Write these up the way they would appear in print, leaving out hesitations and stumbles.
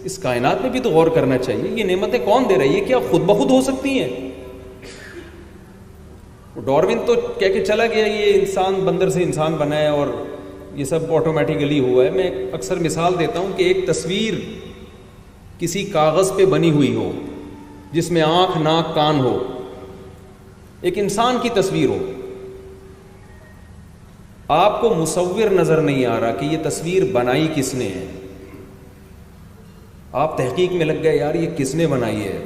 اس کائنات میں بھی تو غور کرنا چاہیے. یہ نعمتیں کون دے رہی ہے؟ کیا خود بخود ہو سکتی ہیں؟ ڈاروین تو کہہ کے چلا گیا یہ انسان بندر سے انسان بنا ہے اور یہ سب آٹومیٹیکلی ہوا ہے. میں اکثر مثال دیتا ہوں کہ ایک تصویر کسی کاغذ پہ بنی ہوئی ہو جس میں آنکھ ناک کان ہو، ایک انسان کی تصویر ہو، آپ کو مصور نظر نہیں آ رہا کہ یہ تصویر بنائی کس نے ہے. آپ تحقیق میں لگ گئے یار یہ کس نے بنائی ہے،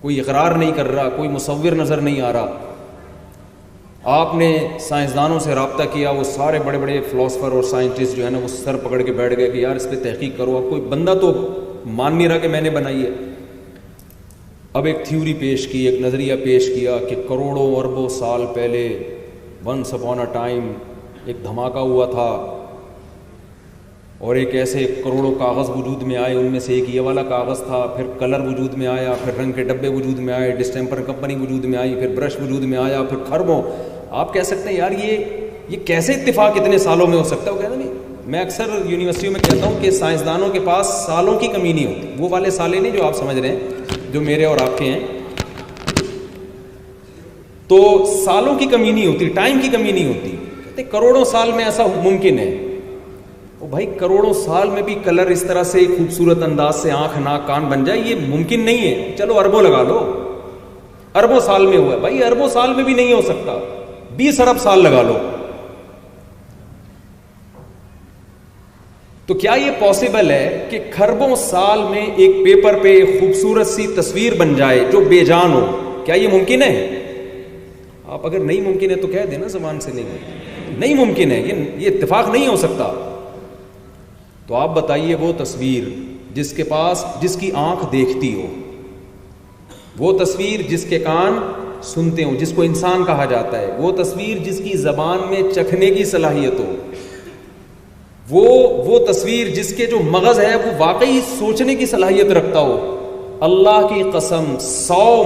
کوئی اقرار نہیں کر رہا، کوئی مصور نظر نہیں آ رہا. آپ نے سائنسدانوں سے رابطہ کیا، وہ سارے بڑے بڑے فلاسفر اور سائنٹسٹ جو ہے نا وہ سر پکڑ کے بیٹھ گئے کہ یار اس پہ تحقیق کرو. اب کوئی بندہ تو مان نہیں رہا کہ میں نے بنائی ہے. اب ایک تھیوری پیش کی، ایک نظریہ پیش کیا کہ کروڑوں اربوں سال پہلے ونس اپون اے ٹائم ایک دھماکہ ہوا تھا اور ایک ایسے کروڑوں کاغذ وجود میں آئے، ان میں سے ایک یہ والا کاغذ تھا، پھر کلر وجود میں آیا، پھر رنگ کے ڈبے وجود میں آئے، ڈسٹیمپر کمپنی وجود میں آئی، پھر برش وجود میں آیا، پھر خربوں. آپ کہہ سکتے ہیں یار یہ کیسے اتفاق اتنے سالوں میں ہو سکتا ہے؟ وہ کہتا نہیں. میں اکثر یونیورسٹیوں میں کہتا ہوں کہ سائنسدانوں کے پاس سالوں کی کمی نہیں ہوتی. وہ والے سالے نہیں جو آپ سمجھ رہے ہیں، جو میرے اور آپ کے ہیں. تو سالوں کی کمی نہیں ہوتی، ٹائم کی کمی نہیں ہوتی. کہتے کروڑوں سال میں ایسا ممکن ہے. او بھائی کروڑوں سال میں بھی کلر اس طرح سے خوبصورت انداز سے آنکھ ناک کان بن جائے یہ ممکن نہیں ہے. چلو اربوں لگا لو، اربوں سال میں ہوا ہے. بھائی اربوں سال میں بھی نہیں ہو سکتا، 20 ارب سال لگا لو. تو کیا یہ پاسبل ہے کہ کھربوں سال میں ایک پیپر پہ ایک خوبصورت سی تصویر بن جائے جو بے جان ہو؟ کیا یہ ممکن ہے؟ آپ اگر نہیں ممکن ہے تو کہہ دینا زبان سے نہیں ممکن ہے، یہ اتفاق نہیں ہو سکتا. تو آپ بتائیے وہ تصویر جس کے پاس جس کی آنکھ دیکھتی ہو، وہ تصویر جس کے کان سنتے ہوں جس کو انسان کہا جاتا ہے، وہ تصویر جس کی زبان میں چکھنے کی صلاحیت ہو، وہ تصویر جس کے جو مغز ہے وہ واقعی سوچنے کی صلاحیت رکھتا ہو. اللہ کی قسم 100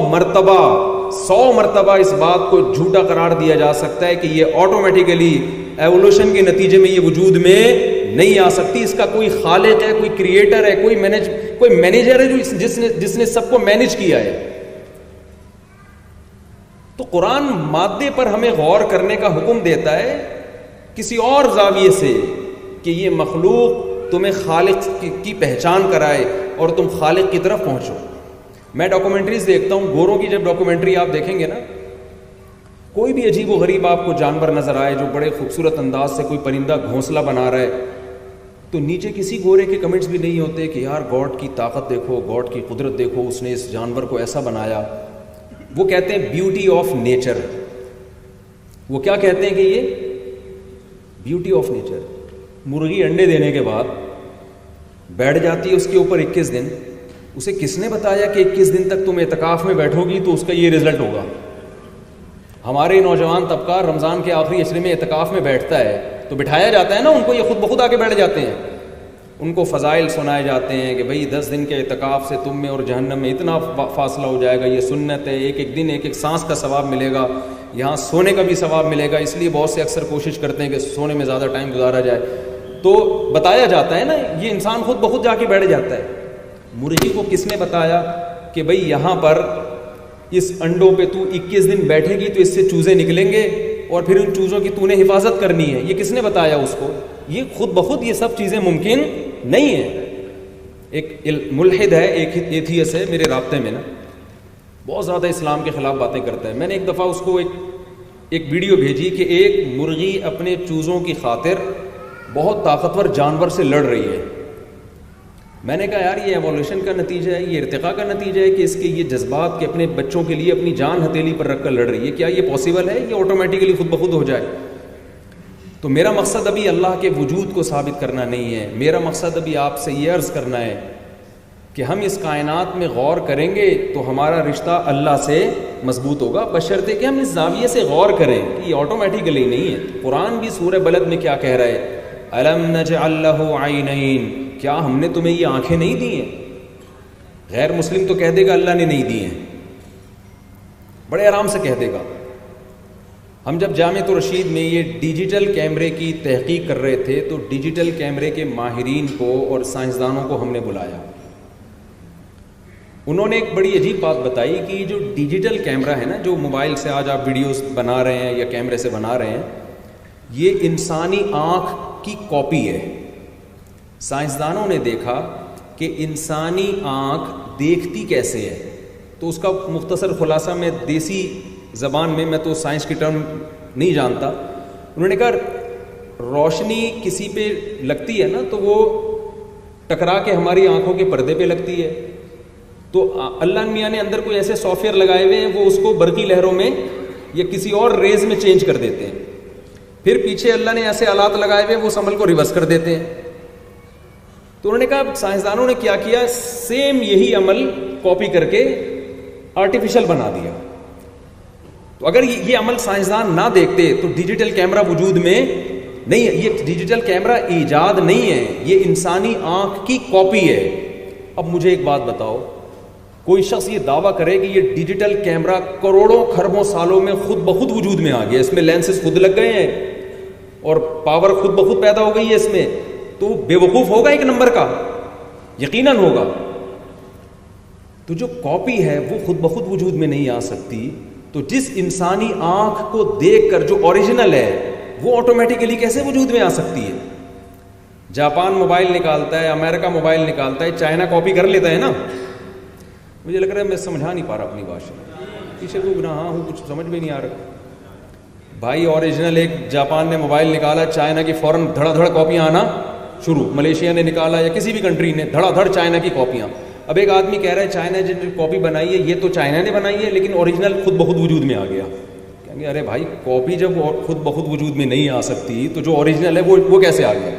مرتبہ اس بات کو جھوٹا قرار دیا جا سکتا ہے کہ یہ آٹومیٹیکلی ایوولوشن کے نتیجے میں یہ وجود میں نہیں آ سکتی. اس کا کوئی خالق ہے، کوئی کریٹر ہے، کوئی مینیجر ہے جس نے سب کو مینیج کیا ہے. تو قرآن مادے پر ہمیں غور کرنے کا حکم دیتا ہے کسی اور زاویے سے کہ یہ مخلوق تمہیں خالق کی پہچان کرائے اور تم خالق کی طرف پہنچو. میں ڈاکومنٹریز دیکھتا ہوں، گوروں کی جب ڈاکومنٹری آپ دیکھیں گے نا، کوئی بھی عجیب و غریب آپ کو جانور نظر آئے جو بڑے خوبصورت انداز سے کوئی پرندہ گھونسلہ بنا رہا ہے، تو نیچے کسی گورے کے کمنٹس بھی نہیں ہوتے کہ یار گاڈ کی طاقت دیکھو، گاڈ کی قدرت دیکھو، اس نے اس جانور کو ایسا بنایا. وہ کہتے ہیں بیوٹی آف نیچر. وہ کیا کہتے ہیں کہ یہ بیوٹی آف نیچر. مرغی انڈے دینے کے بعد بیٹھ جاتی ہے اس کے اوپر 21 دن. اسے کس نے بتایا کہ 21 دن تک تم اعتکاف میں بیٹھو گی تو اس کا یہ رزلٹ ہوگا؟ ہمارے نوجوان طبقہ رمضان کے آخری عشرے میں اعتکاف میں بیٹھتا ہے تو بٹھایا جاتا ہے نا ان کو، یہ خود بخود آ کے بیٹھ جاتے ہیں. ان کو فضائل سنائے جاتے ہیں کہ بھئی 10 دن کے اعتکاف سے تم میں اور جہنم میں اتنا فاصلہ ہو جائے گا، یہ سنت ہے، ایک دن ایک سانس کا ثواب ملے گا، یہاں سونے کا بھی ثواب ملے گا. اس لیے بہت سے اکثر کوشش کرتے ہیں کہ سونے میں زیادہ ٹائم گزارا جائے. تو بتایا جاتا ہے نا، یہ انسان خود بخود جا کے بیٹھ جاتا ہے. مرغی کو کس نے بتایا کہ بھئی یہاں پر اس انڈوں پہ تو 21 دن بیٹھے گی تو اس سے چوزے نکلیں گے اور پھر ان چوزوں کی تو نے حفاظت کرنی ہے؟ یہ کس نے بتایا اس کو؟ یہ خود بخود یہ سب چیزیں ممکن نہیں ہیں. ایک ملحد ہے، ایک ایتھیس ہے میرے رابطے میں نا، بہت زیادہ اسلام کے خلاف باتیں کرتا ہے. میں نے ایک دفعہ اس کو ایک ویڈیو بھیجی کہ ایک مرغی اپنے چوزوں کی خاطر بہت طاقتور جانور سے لڑ رہی ہے. میں نے کہا یار یہ ایوولوشن کا نتیجہ ہے، یہ ارتقاء کا نتیجہ ہے کہ اس کے یہ جذبات کے اپنے بچوں کے لیے اپنی جان ہتھیلی پر رکھ کر لڑ رہی ہے. کیا یہ پاسبل ہے یہ آٹومیٹیکلی خود بخود ہو جائے؟ تو میرا مقصد ابھی اللہ کے وجود کو ثابت کرنا نہیں ہے. میرا مقصد ابھی آپ سے یہ عرض کرنا ہے کہ ہم اس کائنات میں غور کریں گے تو ہمارا رشتہ اللہ سے مضبوط ہوگا، بشرطے کہ ہم اس زاویے سے غور کریں کہ یہ آٹومیٹیکلی نہیں ہے. قرآن بھی سورہ بلد میں کیا کہہ رہا ہے؟ الم نجعل لہ عینین، کیا ہم نے تمہیں یہ آنکھیں نہیں دی ہیں؟ غیر مسلم تو کہہ دے گا اللہ نے نہیں دی ہیں، بڑے آرام سے کہہ دے گا. ہم جب جامعۃ الرشید میں یہ ڈیجیٹل کیمرے کی تحقیق کر رہے تھے تو ڈیجیٹل کیمرے کے ماہرین کو اور سائنسدانوں کو ہم نے بلایا. انہوں نے ایک بڑی عجیب بات بتائی کہ جو ڈیجیٹل کیمرہ ہے نا، جو موبائل سے آج آپ ویڈیوز بنا رہے ہیں یا کیمرے سے بنا رہے ہیں، یہ انسانی آنکھ کی کاپی ہے. سائنسدانوں نے دیکھا کہ انسانی آنکھ دیکھتی کیسے ہے، تو اس کا مختصر خلاصہ میں دیسی زبان میں تو سائنس کی ٹرم نہیں جانتا. انہوں نے کہا روشنی کسی پہ لگتی ہے نا تو وہ ٹکرا کے ہماری آنکھوں کے پردے پہ لگتی ہے، تو اللہ میاں نے اندر کوئی ایسے سافٹ ویئر لگائے ہوئے ہیں، وہ اس کو برقی لہروں میں یا کسی اور ریز میں چینج کر دیتے ہیں. پھر پیچھے اللہ نے ایسے آلات لگائے ہوئے وہ اس عمل کو ریورس کر دیتے ہیں. تو انہوں نے کہا سائنسدانوں نے کیا کیا، سیم یہی عمل کاپی کر کے آرٹیفیشل بنا دیا. تو اگر یہ عمل سائنسدان نہ دیکھتے تو ڈیجیٹل کیمرہ وجود میں نہیں ہے. یہ ڈیجیٹل کیمرہ ایجاد نہیں ہے، یہ انسانی آنکھ کی کاپی ہے. اب مجھے ایک بات بتاؤ، کوئی شخص یہ دعویٰ کرے کہ یہ ڈیجیٹل کیمرہ کروڑوں خربوں سالوں میں خود بخود وجود میں آ گیا، اس میں لینسز خود لگ گئے ہیں اور پاور خود بخود پیدا ہو گئی ہے اس میں، تو بے وقوف ہوگا ایک نمبر کا، یقیناً ہوگا. تو جو کاپی ہے وہ خود بخود وجود میں نہیں آ سکتی، تو جس انسانی آنکھ کو دیکھ کر جو اوریجنل ہے وہ آٹومیٹیکلی کیسے وجود میں آ سکتی ہے؟ جاپان موبائل نکالتا ہے، امریکہ موبائل نکالتا ہے، چائنا کاپی کر لیتا ہے نا. مجھے لگ رہا ہے میں سمجھا نہیں پا رہا اپنی بات، پیچھے کو گناہ ہوں، کچھ سمجھ بھی نہیں آ رہا. بھائی اوریجنل ایک جاپان نے موبائل نکالا، چائنا کی فوراً دھڑا دھڑ کاپیاں آنا شروع. ملیشیا نے نکالا یا کسی بھی کنٹری نے، دھڑا دھڑ چائنا کی کاپیاں. اب ایک آدمی کہہ رہا ہے چائنا جن نے کاپی بنائی ہے یہ تو چائنا نے بنائی ہے لیکن اوریجنل خود بخود وجود میں آ گیا. کہیں گے ارے بھائی کاپی جب خود بخود وجود میں نہیں آ سکتی تو جو اوریجنل ہے وہ کیسے آ گیا؟